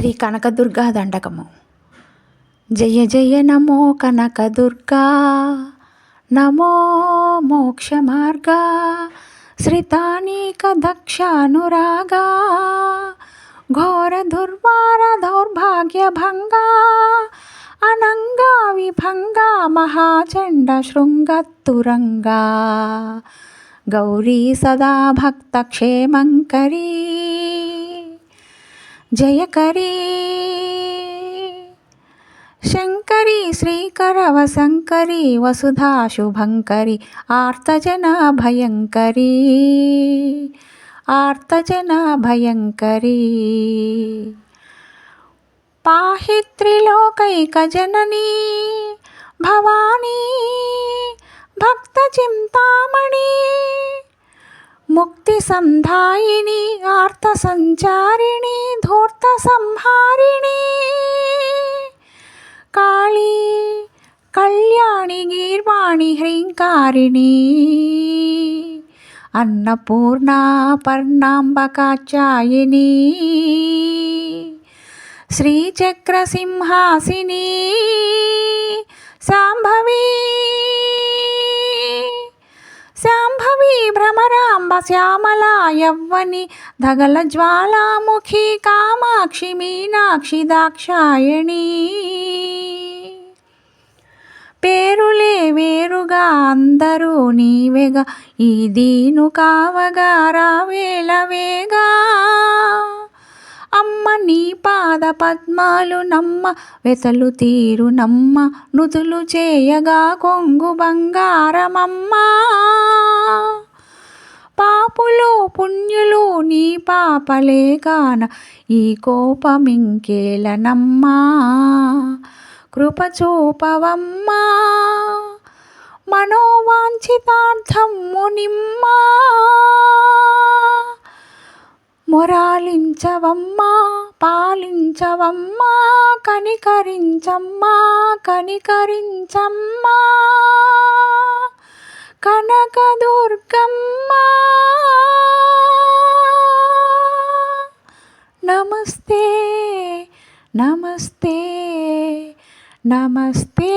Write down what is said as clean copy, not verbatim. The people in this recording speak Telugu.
శ్రీ కనకదుర్గా దండకము. జయ జయ నమో కనకదుర్గా, నమో మోక్ష మార్గా, శ్రితానీక దక్షానురాగా, ఘోర దుర్వార దౌర్భాగ్య భంగా, అనంగా విభంగా, మహాచండ శృంగత్తురంగా, గౌరీ సదా భక్త క్షేమంకరీ, జయకరీ శంకరీ శ్రీకరవశంకరీ, వసుధా శుభంకరీ, ఆర్తజన భయంకరీ, ఆర్తజన భయంకరీ, పాహి త్రిలోకైకజననీ భవానీ భక్త చింతామణి, ముక్తి సంధాయిని ఆర్త సంచారిణి, ధూర్త సంహారిణి, కాళీ కళ్యాణి గీర్వాణి హ్రీంకారిణి, అన్నపూర్ణా పర్ణాంబ కాచాయిని, శ్రీచక్రసింహాసిని, శాంభవి శాంభవి భ్రమరాంబ శ్యామలా యవ్వని, ధగల జ్వాలాముఖి కామాక్షి మీనాక్షి దాక్షాయణి, పేరులే వేరుగా అందరూ నీవేగా, ఈ దీను కావగా రావేలవేగా, అమ్మ నీ పాద పద్మాలు నమ్మ, వెతలు తీరు నమ్మ, నుతులు చేయగా కొంగు బంగారమమ్మ, పాపులు పుణ్యులు నీ పాపలే కాన, ఈ కోపమింకేలనమ్మా, కృప చూపవమ్మా, మనోవాంఛితార్థము నిమ్మా, మొరాలించవమ్మా పాలించవమ్మా, కనికరించమ్మా కనికరించమ్మా, కనకదుర్గమ్మ. నమస్తే నమస్తే నమస్తే.